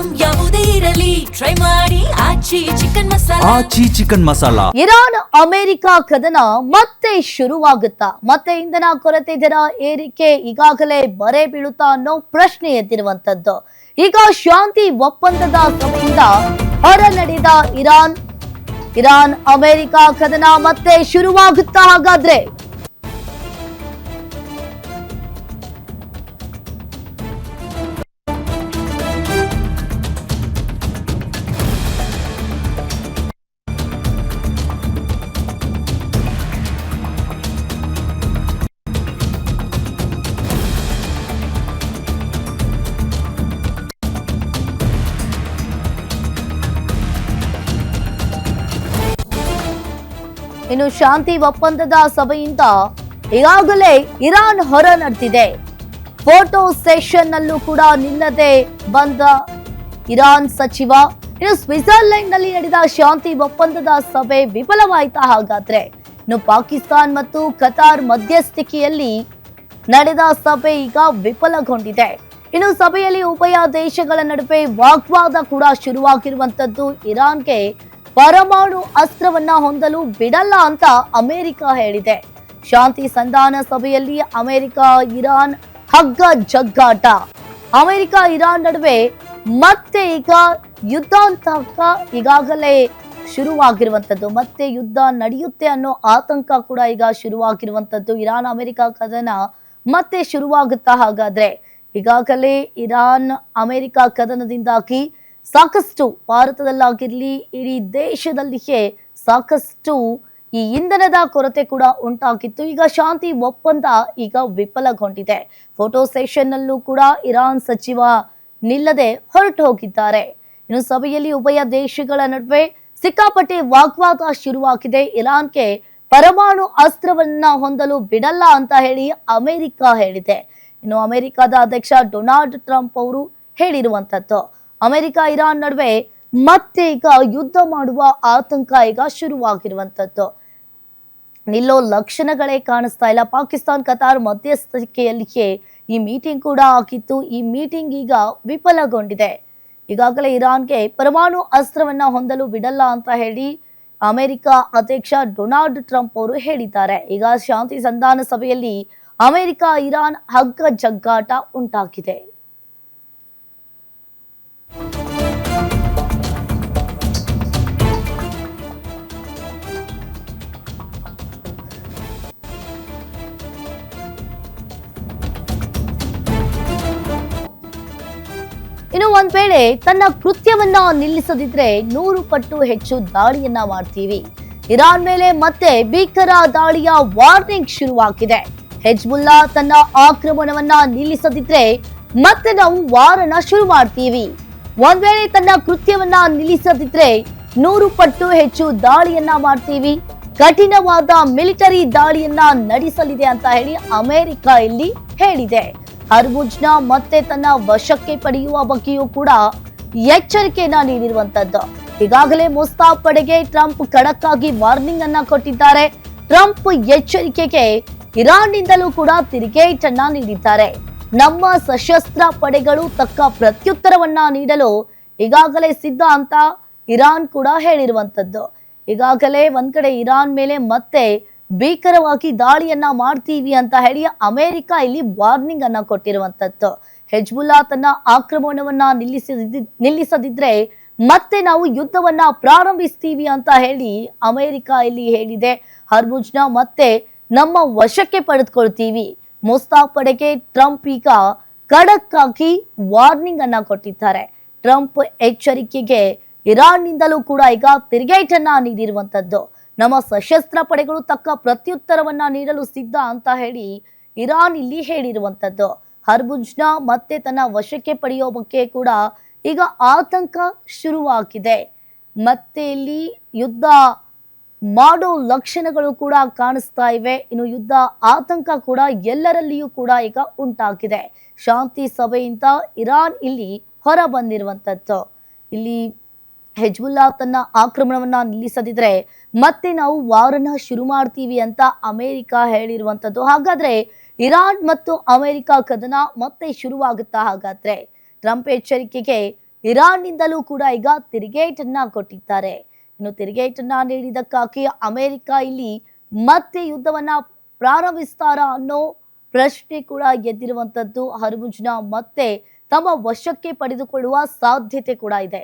Item ಯಾವುದೇ ಇರಲಿ try ಮಾಡಿ ಆಚಿ ಚಿಕನ್ ಮಸಾಲಾ. ಇರಾನ್ ಅಮೆರಿಕ ಕದನ ಮತ್ತೆ ಶುರುವಾಗುತ್ತಾ? ಮತ್ತೆ ಇಂಧನ ಕೊರತೆ ದರ ಏರಿಕೆ ಈಗಾಗಲೇ ಬರೆ ಬೀಳುತ್ತಾ ಅನ್ನೋ ಪ್ರಶ್ನೆ ಎದ್ದಿರುವಂತದ್ದು. ಈಗ ಶಾಂತಿ ಒಪ್ಪಂದದ ಸಭೆಯಿಂದ ಹೊರ ನಡೆದ ಇರಾನ್ ಅಮೆರಿಕ ಕದನ ಮತ್ತೆ ಶುರುವಾಗುತ್ತಾ ಹಾಗಾದ್ರೆ? ಇನ್ನು ಶಾಂತಿ ಒಪ್ಪಂದದ ಸಭೆಯಿಂದ ಈಗಾಗಲೇ ಇರಾನ್ ಹೊರ ನಡೆದಿದೆ. ಫೋಟೋ ಸೆಷನ್ ನಲ್ಲೂ ಕೂಡ ನಿಲ್ಲದೆ ಬಂದ ಇರಾನ್ ಸಚಿವ. ಇನ್ನು ಸ್ವಿಟ್ಜರ್ಲೆಂಡ್ ನಲ್ಲಿ ನಡೆದ ಶಾಂತಿ ಒಪ್ಪಂದದ ಸಭೆ ವಿಫಲವಾಯಿತಾ ಹಾಗಾದ್ರೆ? ಇನ್ನು ಪಾಕಿಸ್ತಾನ್ ಮತ್ತು ಕತಾರ್ ಮಧ್ಯಸ್ಥಿಕೆಯಲ್ಲಿ ನಡೆದ ಸಭೆ ಈಗ ವಿಫಲಗೊಂಡಿದೆ. ಇನ್ನು ಸಭೆಯಲ್ಲಿ ಉಭಯ ದೇಶಗಳ ನಡುವೆ ವಾಗ್ವಾದ ಕೂಡ ಶುರುವಾಗಿರುವಂತದ್ದು. ಇರಾನ್ಗೆ ಪರಮಾಣು ಅಸ್ತ್ರವನ್ನ ಹೊಂದಲು ಬಿಡಲ್ಲ ಅಂತ ಅಮೆರಿಕ ಹೇಳಿದೆ. ಶಾಂತಿ ಸಂಧಾನ ಸಭೆಯಲ್ಲಿ ಅಮೆರಿಕ ಇರಾನ್ ಹಗ್ಗ ಜಗ್ಗಾಟ. ಅಮೆರಿಕ ಇರಾನ್ ನಡುವೆ ಮತ್ತೆ ಈಗ ಯುದ್ಧಾಂತಕ ಈಗಾಗಲೇ ಶುರುವಾಗಿರುವಂತದ್ದು. ಮತ್ತೆ ಯುದ್ಧ ನಡೆಯುತ್ತೆ ಅನ್ನೋ ಆತಂಕ ಕೂಡ ಈಗ ಶುರುವಾಗಿರುವಂತದ್ದು. ಇರಾನ್ ಅಮೆರಿಕ ಕದನ ಮತ್ತೆ ಶುರುವಾಗುತ್ತಾ ಹಾಗಾದ್ರೆ? ಈಗಾಗಲೇ ಇರಾನ್ ಅಮೆರಿಕ ಕದನದಿಂದಾಗಿ ಸಾಕಷ್ಟು ಭಾರತದಲ್ಲಾಗಿರ್ಲಿ ಇಡೀ ದೇಶದಲ್ಲಿಯೇ ಸಾಕಷ್ಟು ಈ ಇಂಧನದ ಕೊರತೆ ಕೂಡ ಉಂಟಾಗಿತ್ತು. ಈಗ ಶಾಂತಿ ಒಪ್ಪಂದ ಈಗ ವಿಫಲಗೊಂಡಿದೆ. ಫೋಟೋ ಸೆಷನ್ ನಲ್ಲೂ ಕೂಡ ಇರಾನ್ ಸಚಿವ ನಿಲ್ಲದೆ ಹೊರಟು ಹೋಗಿದ್ದಾರೆ. ಇನ್ನು ಸಭೆಯಲ್ಲಿ ಉಭಯ ದೇಶಗಳ ನಡುವೆ ಸಿಕ್ಕಾಪಟ್ಟೆ ವಾಗ್ವಾದ ಶುರುವಾಗಿದೆ. ಇರಾನ್ಗೆ ಪರಮಾಣು ಅಸ್ತ್ರವನ್ನ ಹೊಂದಲು ಬಿಡಲ್ಲ ಅಂತ ಹೇಳಿ ಅಮೆರಿಕ ಹೇಳಿದೆ. ಇನ್ನು ಅಮೆರಿಕದ ಅಧ್ಯಕ್ಷ ಡೊನಾಲ್ಡ್ ಟ್ರಂಪ್ ಅವರು ಹೇಳಿರುವಂತದ್ದು. ಅಮೆರಿಕ ಇರಾನ್ ನಡುವೆ ಮತ್ತೆ ಈಗ ಯುದ್ಧ ಮಾಡುವ ಆತಂಕ ಈಗ ಶುರುವಾಗಿರುವಂತದ್ದು. ನಿಲ್ಲೋ ಲಕ್ಷಣಗಳೇ ಕಾಣಿಸ್ತಾ ಇಲ್ಲ. ಪಾಕಿಸ್ತಾನ್ ಕತಾರ್ ಮಧ್ಯಸ್ಥಿಕೆಯಲ್ಲಿಯೇ ಈ ಮೀಟಿಂಗ್ ಕೂಡ ಆಗಿತ್ತು. ಈ ಮೀಟಿಂಗ್ ಈಗ ವಿಫಲಗೊಂಡಿದೆ. ಈಗಾಗಲೇ ಇರಾನ್ಗೆ ಪರಮಾಣು ಅಸ್ತ್ರವನ್ನ ಹೊಂದಲು ಬಿಡಲ್ಲ ಅಂತ ಹೇಳಿ ಅಮೆರಿಕ ಅಧ್ಯಕ್ಷ ಡೊನಾಲ್ಡ್ ಟ್ರಂಪ್ ಅವರು ಹೇಳಿದ್ದಾರೆ. ಈಗ ಶಾಂತಿ ಸಂಧಾನ ಸಭೆಯಲ್ಲಿ ಅಮೆರಿಕ ಇರಾನ್ ಹಗ್ಗ ಜಗ್ಗಾಟ ಉಂಟಾಗಿದೆ. ಇನ್ನು ಒಂದ್ ವೇಳೆ ತನ್ನ ಕೃತ್ಯವನ್ನ ನಿಲ್ಲಿಸದಿದ್ರೆ 100 ಪಟ್ಟು ಹೆಚ್ಚು ದಾಳಿಯನ್ನ ಮಾಡ್ತೀವಿ. ಇರಾನ್ ಮೇಲೆ ಮತ್ತೆ ಭೀಕರ ದಾಳಿಯ ವಾರ್ನಿಂಗ್ ಶುರುವಾಗಿದೆ. ಹೆಜ್ಬುಲ್ಲಾ ತನ್ನ ಆಕ್ರಮಣವನ್ನ ನಿಲ್ಲಿಸದಿದ್ರೆ ಮತ್ತೆ ನಾವು ವಾರನ ಶುರು ಮಾಡ್ತೀವಿ. ಒಂದ್ ವೇಳೆ ತನ್ನ ಕೃತ್ಯವನ್ನ ನಿಲ್ಲಿಸದಿದ್ರೆ 100 ಪಟ್ಟು ಹೆಚ್ಚು ದಾಳಿಯನ್ನ ಮಾಡ್ತೀವಿ. ಕಠಿಣವಾದ ಮಿಲಿಟರಿ ದಾಳಿಯನ್ನ ನಡೆಸಲಿದೆ ಅಂತ ಹೇಳಿ ಅಮೆರಿಕ ಇಲ್ಲಿ ಹೇಳಿದೆ. ಹರ್ಮುಜ್ನ ಮತ್ತೆ ತನ್ನ ವಶಕ್ಕೆ ಪಡೆಯುವ ಬಗ್ಗೆಯೂ ಕೂಡ ಎಚ್ಚರಿಕೆಯನ್ನ ನೀಡಿರುವಂತದ್ದು. ಈಗಾಗಲೇ ಮುಸ್ತಾಫ್ ಪಡೆಗೆ ಟ್ರಂಪ್ ಖಡಕ್ ಆಗಿ ವಾರ್ನಿಂಗ್ ಅನ್ನ ಕೊಟ್ಟಿದ್ದಾರೆ. ಟ್ರಂಪ್ ಎಚ್ಚರಿಕೆಗೆ ಇರಾನ್ ನಿಂದಲೂ ಕೂಡ ತಿರುಗೇಟನ್ನ ನೀಡಿದ್ದಾರೆ. ನಮ್ಮ ಸಶಸ್ತ್ರ ಪಡೆಗಳು ತಕ್ಕ ಪ್ರತ್ಯುತ್ತರವನ್ನ ನೀಡಲು ಈಗಾಗಲೇ ಸಿದ್ಧ ಅಂತ ಇರಾನ್ ಕೂಡ ಹೇಳಿರುವಂತದ್ದು. ಈಗಾಗಲೇ ಒಂದ್ ಕಡೆ ಇರಾನ್ ಮೇಲೆ ಮತ್ತೆ ಭೀಕರವಾಗಿ ದಾಳಿಯನ್ನ ಮಾಡ್ತೀವಿ ಅಂತ ಹೇಳಿ ಅಮೆರಿಕ ಇಲ್ಲಿ ವಾರ್ನಿಂಗ್ ಅನ್ನ ಕೊಟ್ಟಿರುವಂತದ್ದು. ಹೆಜ್ಬುಲ್ಲಾ ತನ್ನ ಆಕ್ರಮಣವನ್ನ ನಿಲ್ಲಿಸದಿದ್ರೆ ಮತ್ತೆ ನಾವು ಯುದ್ಧವನ್ನ ಪ್ರಾರಂಭಿಸ್ತೀವಿ ಅಂತ ಹೇಳಿ ಅಮೆರಿಕ ಇಲ್ಲಿ ಹೇಳಿದೆ. ಹರ್ಮುಜ್ನ ಮತ್ತೆ ನಮ್ಮ ವಶಕ್ಕೆ ಪಡೆದುಕೊಳ್ತೀವಿ. ಮುಸ್ತಾಫ್ ಪಡೆಗೆ ಟ್ರಂಪ್ ಈಗ ಖಡಕ್ ಆಗಿ ವಾರ್ನಿಂಗ್ ಅನ್ನ ಕೊಟ್ಟಿದ್ದಾರೆ. ಟ್ರಂಪ್ ಎಚ್ಚರಿಕೆಗೆ ಇರಾನ್ ನಿಂದಲೂ ಕೂಡ ಈಗ ತಿರುಗೇಟನ್ನ ನೀಡಿರುವಂತದ್ದು. ನಮ್ಮ ಸಶಸ್ತ್ರ ಪಡೆಗಳು ತಕ್ಕ ಪ್ರತ್ಯುತ್ತರವನ್ನ ನೀಡಲು ಸಿದ್ಧ ಅಂತ ಹೇಳಿ ಇರಾನ್ ಇಲ್ಲಿ ಹೇಳಿರುವಂತದ್ದು. ಹರ್ಮುಜ್ನ ಮತ್ತೆ ತನ್ನ ವಶಕ್ಕೆ ಪಡೆಯೋ ಬಗ್ಗೆ ಕೂಡ ಈಗ ಆತಂಕ ಶುರುವಾಗಿದೆ. ಮತ್ತೆ ಇಲ್ಲಿ ಯುದ್ಧ ಮಾಡೋ ಲಕ್ಷಣಗಳು ಕೂಡ ಕಾಣಿಸ್ತಾ ಇವೆ. ಇನ್ನು ಯುದ್ಧ ಆತಂಕ ಕೂಡ ಎಲ್ಲರಲ್ಲಿಯೂ ಕೂಡ ಈಗ ಉಂಟಾಗಿದೆ. ಶಾಂತಿ ಸಭೆಯಿಂದ ಇರಾನ್ ಇಲ್ಲಿ ಹೊರ ಬಂದಿರುವಂತದ್ದು. ಇಲ್ಲಿ ಹೆಜ್ಬುಲ್ಲಾ ತನ್ನ ಆಕ್ರಮಣವನ್ನ ನಿಲ್ಲಿಸದಿದ್ರೆ ಮತ್ತೆ ನಾವು ವಾರನ ಶುರು ಮಾಡ್ತೀವಿ ಅಂತ ಅಮೆರಿಕ ಹೇಳಿರುವಂತದ್ದು. ಹಾಗಾದ್ರೆ ಇರಾನ್ ಮತ್ತು ಅಮೆರಿಕ ಕದನ ಮತ್ತೆ ಶುರುವಾಗುತ್ತಾ? ಹಾಗಾದ್ರೆ ಟ್ರಂಪ್ ಎಚ್ಚರಿಕೆಗೆ ಇರಾನ್ನಿಂದಲೂ ಕೂಡ ಈಗ ತಿರುಗೇಟನ್ನ ಕೊಟ್ಟಿದ್ದಾರೆ. ಇನ್ನು ತಿರುಗೇಟನ್ನ ನೀಡಿದ್ದಕ್ಕಾಗಿ ಅಮೆರಿಕ ಇಲ್ಲಿ ಮತ್ತೆ ಯುದ್ಧವನ್ನ ಪ್ರಾರಂಭಿಸ್ತಾರಾ ಅನ್ನೋ ಪ್ರಶ್ನೆ ಕೂಡ ಎದ್ದಿರುವಂತದ್ದು. ಹರ್ಮುಜ್ನ ಮತ್ತೆ ತಮ್ಮ ವಶಕ್ಕೆ ಪಡೆದುಕೊಳ್ಳುವ ಸಾಧ್ಯತೆ ಕೂಡ ಇದೆ.